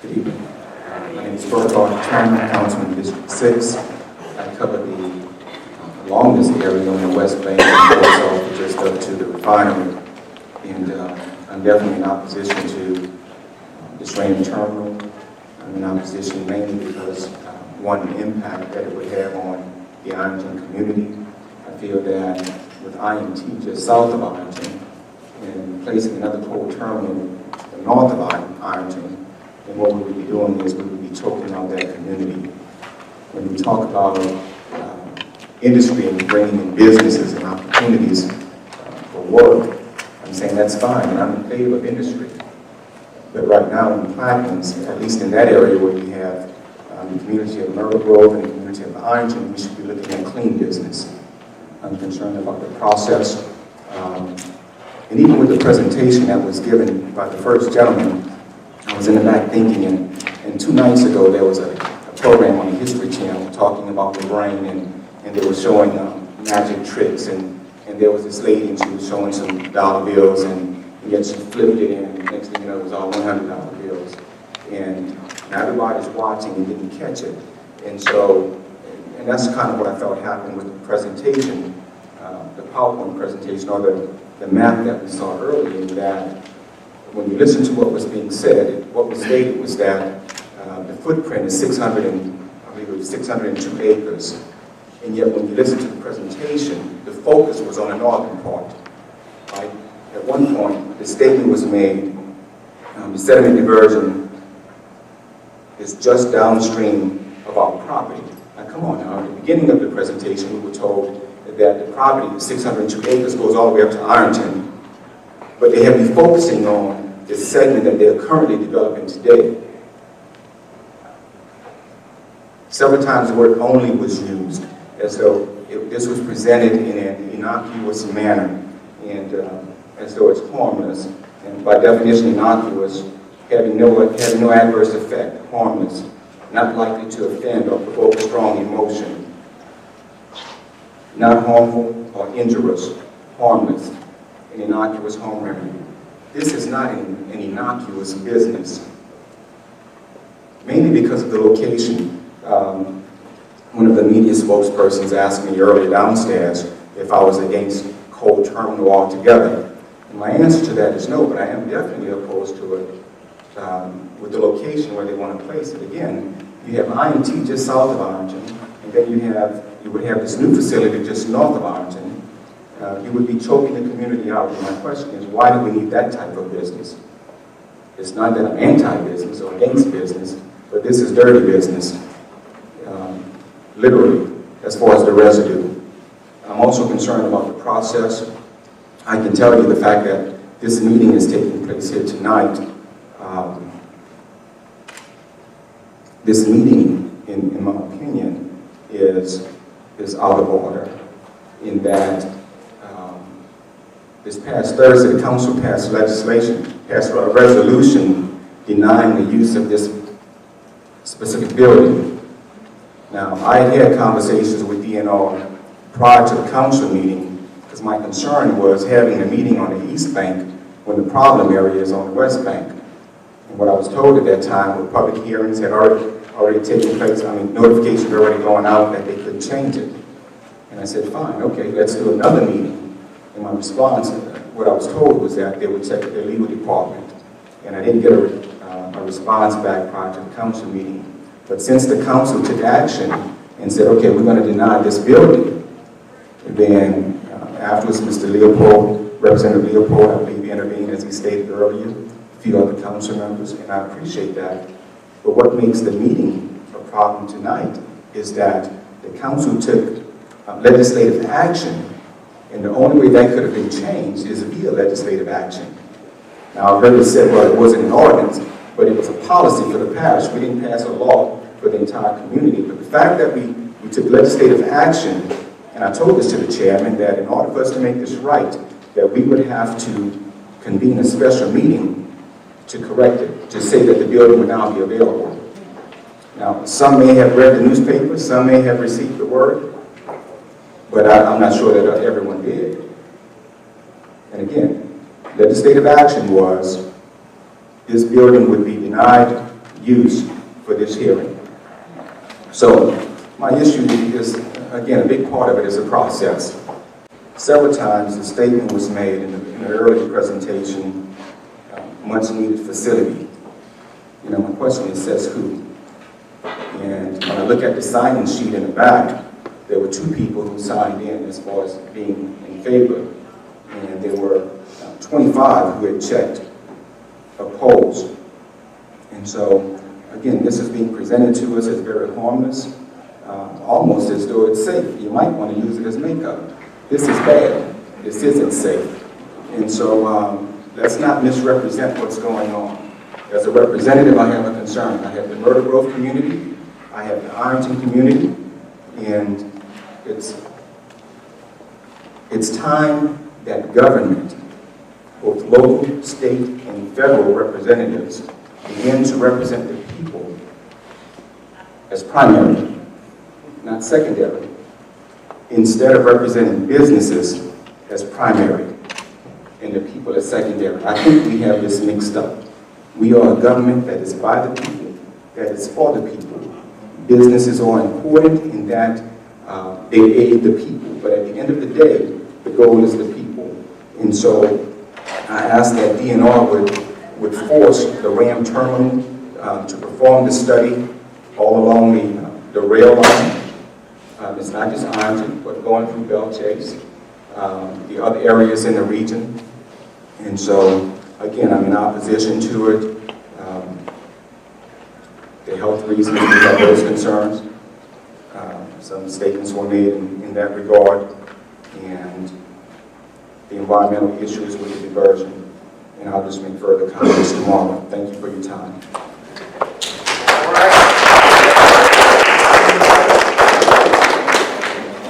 Good evening. My name is Burghart Turner, Councilman District 6. I cover the longest area on the West Bank and also just up to the refinery. And I'm definitely in opposition to the train terminal. I'm in opposition mainly because, one, the impact that it would have on the Ironton community. I feel that with IMT just south of Ironton and placing another coal terminal north of Ironton, and what we would be doing is we would be choking out that community. When we talk about industry and bringing in businesses and opportunities for work, I'm saying that's fine, and I'm in favor of industry. But right now in Plaquemines, at least in that area where we have the community of Myrtle Grove and the community of Ironton, we should be looking at clean business. I'm concerned about the process. And even with the presentation that was given by the first gentleman, I was in the back thinking, and 2 nights ago there was a program on the History Channel talking about the brain, and they were showing magic tricks, and there was this lady and she was showing some dollar bills, and yet she flipped it in, and next thing you know it was all $100 bills. And everybody's watching and didn't catch it. And so, and that's kind of what I felt happened with the presentation, the PowerPoint presentation, or the map that we saw earlier, that when you listen to what was being said, what was stated was that the footprint is 602 acres. And yet when you listen to the presentation, the focus was on the northern part. Right? At one point, the statement was made, the sediment diversion is just downstream of our property. Now come on now, at the beginning of the presentation, we were told that the property, the 602 acres, goes all the way up to Ironton, but they have been focusing on the segment that they're currently developing today. Several times the word only was used, as though this was presented in an innocuous manner, and as though it's harmless, and by definition innocuous, having no adverse effect, harmless, not likely to offend or provoke strong emotion, not harmful or injurious, harmless, an innocuous home remedy. This is not an innocuous business, mainly because of the location. One of the media spokespersons asked me earlier downstairs if I was against coal terminal altogether. And my answer to that is no, but I am definitely opposed to it with the location where they want to place it. Again, you have IMT just south of Ironton, and then you would have this new facility just north of Ironton. You would be choking the community out. And my question is, why do we need that type of business? It's not that I'm anti-business or against business, but this is dirty business, literally, as far as the residue. I'm also concerned about the process. I can tell you the fact that this meeting is taking place here tonight. This meeting, in my opinion, is out of order in that this past Thursday, the council passed a resolution denying the use of this specific building. Now, I had conversations with DNR prior to the council meeting because my concern was having a meeting on the East Bank when the problem area is on the West Bank. And what I was told at that time were public hearings had already taken place. Notifications were already going out that they couldn't change it. And I said, fine, okay, let's do another meeting. And my response, what I was told was that they would check with their legal department. And I didn't get a response back prior to the council meeting. But since the council took action and said, okay, we're going to deny this building, then afterwards, Mr. Leopold, Representative Leopold, I believe, intervened, as he stated earlier, a few other council members, and I appreciate that. But what makes the meeting a problem tonight is that the council took legislative action, and the only way that could have been changed is via legislative action. Now, I've heard it said, well, it wasn't an ordinance, but it was a policy for the parish. We didn't pass a law for the entire community. But the fact that we took legislative action, and I told this to the chairman, that in order for us to make this right, that we would have to convene a special meeting to correct it, to say that the building would now be available. Now, some may have read the newspaper, some may have received the word, but I'm not sure that everyone did. And again, legislative action was this building would be denied used for this hearing. So my issue is, again, a big part of it is a process. Several times the statement was made in the earlier presentation, much needed facility. You know, my question is, says who? And when I look at the sign-in sheet in the back, there were 2 people who signed in as far as being in favor, and there were 25 who had checked opposed. And so, again, this is being presented to us as very harmless, almost as though it's safe. You might want to use it as makeup. This is bad. This isn't safe. And so let's not misrepresent what's going on. As a representative, I have a concern. I have the Myrtle Grove community, I have the Ironton community, and it's time that government, both local, state, and federal representatives, begin to represent the people as primary, not secondary, instead of representing businesses as primary and the people as secondary. I think we have this mixed up. We are a government that is by the people, that is for the people. Businesses are important in that they aid the people, but at the end of the day, the goal is the people. And so I ask that DNR would force the RAM terminal to perform the study all along the rail line. It's not just Ironton, but going through Belle Chasse, the other areas in the region. And so, again, I'm in opposition to it. The health reasons, we have those concerns. Some statements were made in that regard. And the environmental issues with the diversion. And I'll just make further comments tomorrow. Thank you for your time.